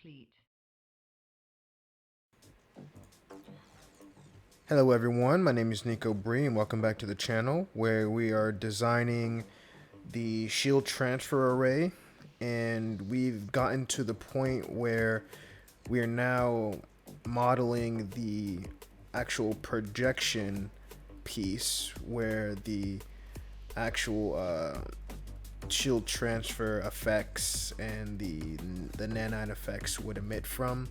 complete. Hello everyone, my name is Nico Bree and welcome back to the channel where we are designing the shield transfer array, and we've gotten to the point where we are now modeling the actual projection piece where the actual shield transfer effects and the nanite effects would emit from.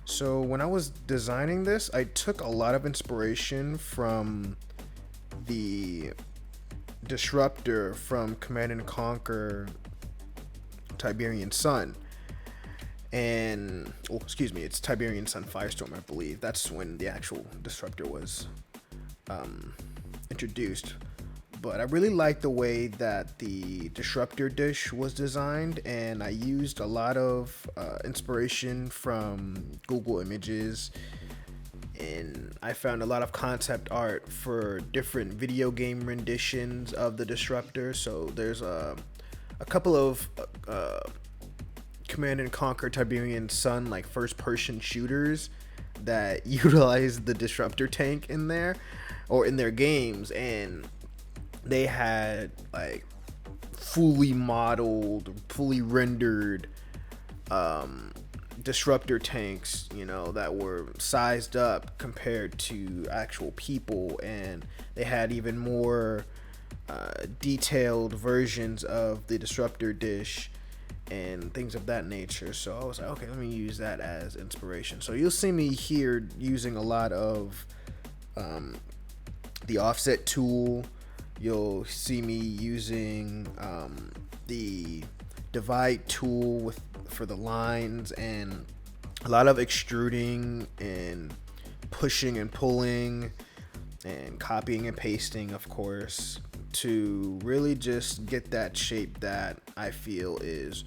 So when I was designing this, I took a lot of inspiration from the disruptor from Command and Conquer Tiberian Sun. And, oh, excuse me, it's Tiberian Sun Firestorm, I believe. That's when the actual disruptor was introduced. But I really like the way that the disruptor dish was designed, and I used a lot of inspiration from Google Images, and I found a lot of concept art for different video game renditions of the disruptor. So there's a couple of Command and Conquer Tiberian Sun like first person shooters that utilize the disruptor tank in there or in their games, and they had like fully modeled, fully rendered disruptor tanks, that were sized up compared to actual people, and they had even more detailed versions of the disruptor dish and things of that nature. So I was like, okay, let me use that as inspiration. So you'll see me here using a lot of the offset tool. You'll see me using the divide tool for the lines, and a lot of extruding and pushing and pulling and copying and pasting, of course, to really just get that shape that I feel is,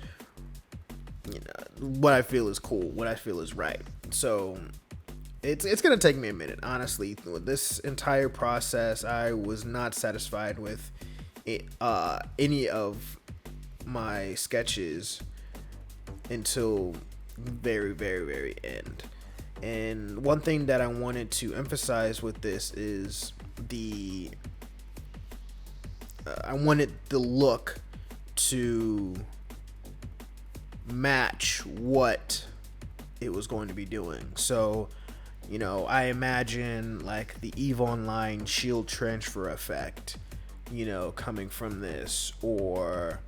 what I feel is cool, what I feel is right. So it's gonna take me a minute, honestly. With this entire process, I was not satisfied with any of my sketches until very, very, very end. And one thing that I wanted to emphasize with this is I wanted the look to match what it was going to be doing. So I imagine like the EVE Online shield transfer effect, coming from this, or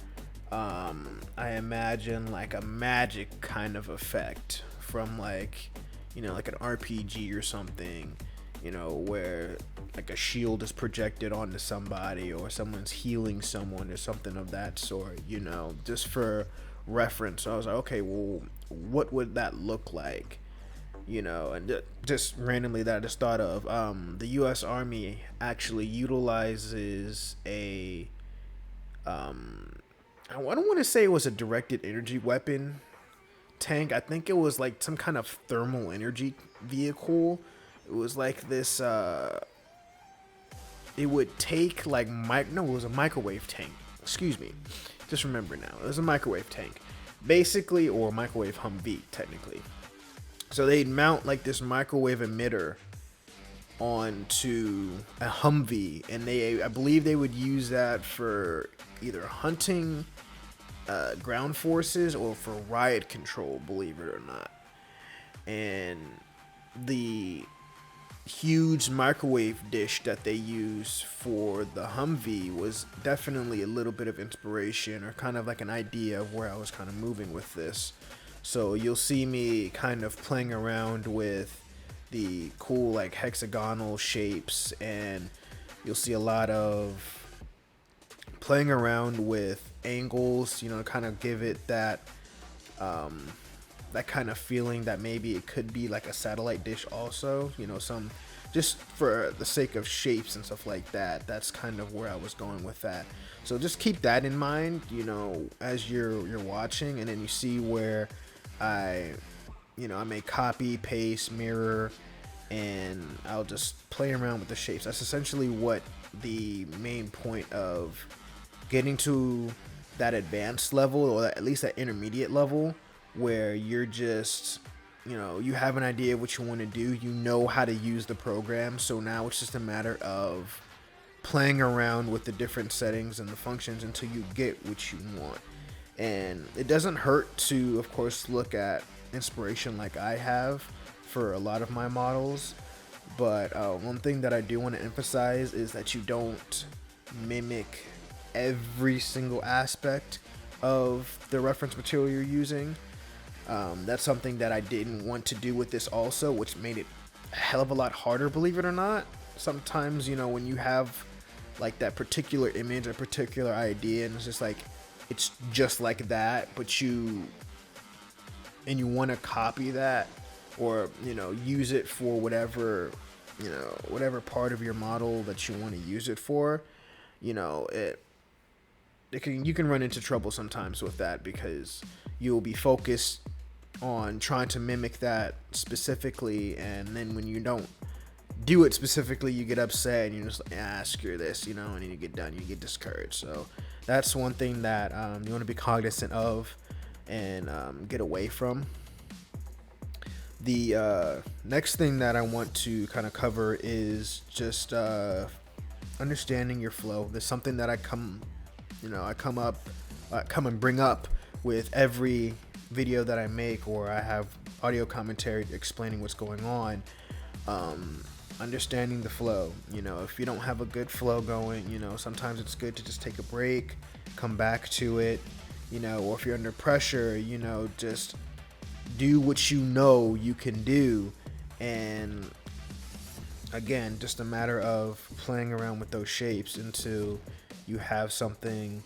I imagine like a magic kind of effect from like an RPG or something, where like a shield is projected onto somebody or someone's healing someone or something of that sort, just for reference. So I was like, okay, well, what would that look like? And just randomly that I just thought of, the U.S. Army actually utilizes I don't want to say it was a directed energy weapon tank. I think it was like some kind of thermal energy vehicle. It was like this, it would take like, no, it was a microwave tank. Excuse me. Just remember now. It was a microwave tank. Basically, or microwave Humvee, technically. So they'd mount like this microwave emitter onto a Humvee, and I believe they would use that for either hunting ground forces or for riot control, believe it or not. And the huge microwave dish that they use for the Humvee was definitely a little bit of inspiration, or kind of like an idea of where I was kind of moving with this. So you'll see me kind of playing around with the cool like hexagonal shapes, and you'll see a lot of playing around with angles, kind of give it that that kind of feeling that maybe it could be like a satellite dish also, some, just for the sake of shapes and stuff like that. That's kind of where I was going with that. So just keep that in mind, as you're watching, and then you see where I may copy, paste, mirror, and I'll just play around with the shapes. That's essentially what the main point of getting to that advanced level, or at least that intermediate level, where you're just, you have an idea of what you want to do, you know how to use the program, so now it's just a matter of playing around with the different settings and the functions until you get what you want. And it doesn't hurt to, of course, look at inspiration like I have for a lot of my models, but one thing that I do want to emphasize is that you don't mimic every single aspect of the reference material you're using. That's something that I didn't want to do with this also, which made it a hell of a lot harder, believe it or not. Sometimes, when you have like that particular image, a particular idea, and it's just like, it's just like that, but you want to copy that, or use it for whatever part of your model that you want to use it for. You can run into trouble sometimes with that, because you'll be focused on trying to mimic that specifically, and then when you don't do it specifically, you get upset and you're just like, screw this, and then you get done, you get discouraged. So that's one thing that you want to be cognizant of and get away from. The next thing that I want to kind of cover is just understanding your flow. There's something that I come and bring up with every video that I make, or I have audio commentary explaining what's going on. Understanding the flow. If you don't have a good flow going, sometimes it's good to just take a break, come back to it, or if you're under pressure, just do what you can do. And again, just a matter of playing around with those shapes until you have something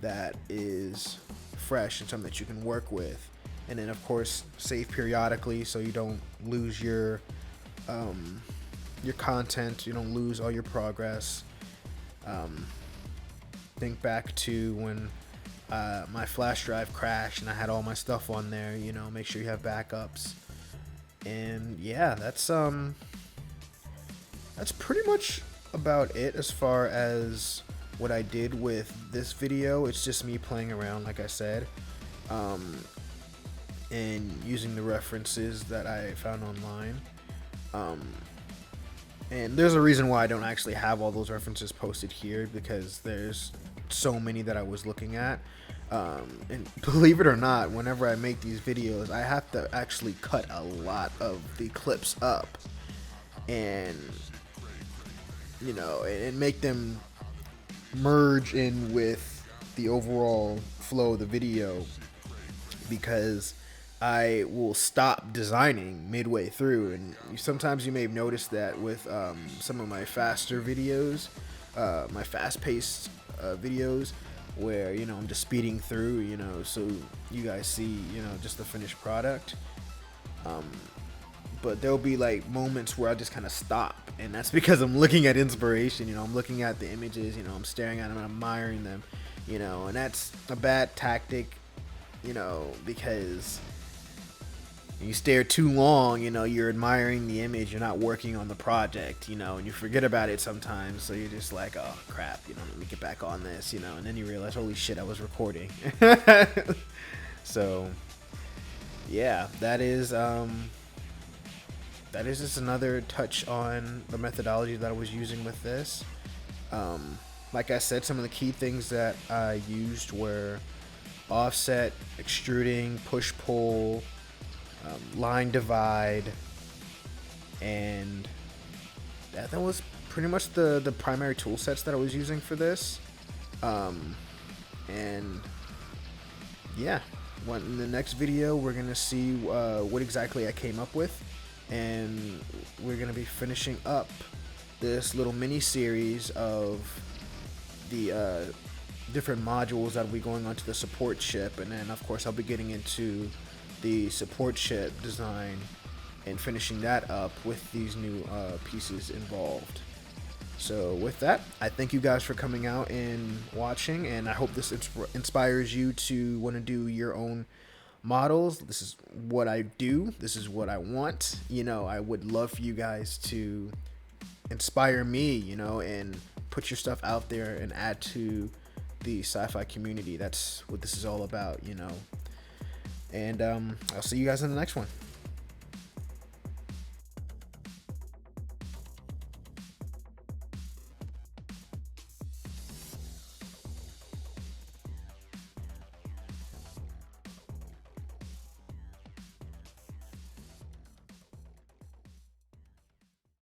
that is fresh and something that you can work with. And then, of course, save periodically so you don't lose your content, you don't lose all your progress. Think back to when my flash drive crashed and I had all my stuff on there. Make sure you have backups. And yeah, that's pretty much about it as far as what I did with this video. It's just me playing around, like I said, and using the references that I found online. And there's a reason why I don't actually have all those references posted here, because there's so many that I was looking at. And believe it or not, whenever I make these videos, I have to actually cut a lot of the clips up and and make them merge in with the overall flow of the video, because I will stop designing midway through. And sometimes you may have noticed that with some of my faster videos, my fast-paced videos, where I'm just speeding through, so you guys see just the finished product. But there'll be like moments where I just kind of stop, and that's because I'm looking at inspiration. I'm looking at the images, I'm staring at them and admiring them, and that's a bad tactic, because you stare too long, you're admiring the image, you're not working on the project, and you forget about it sometimes. So you're just like, oh crap, let me get back on this, and then you realize, holy shit, I was recording. So yeah, that is just another touch on the methodology that I was using with this. Like I said, some of the key things that I used were offset, extruding, push-pull, line divide, and that was pretty much the primary tool sets that I was using for this. And yeah, in the next video, we're going to see what exactly I came up with. And we're going to be finishing up this little mini series of the different modules that will be going onto the support ship. And then, of course, I'll be getting into the support ship design and finishing that up with these new pieces involved. So with that, I thank you guys for coming out and watching, and I hope this inspires you to want to do your own models. This is what I do. This is what I want. I would love for you guys to inspire me, and put your stuff out there and add to the sci-fi community. That's what this is all about, And I'll see you guys in the next one.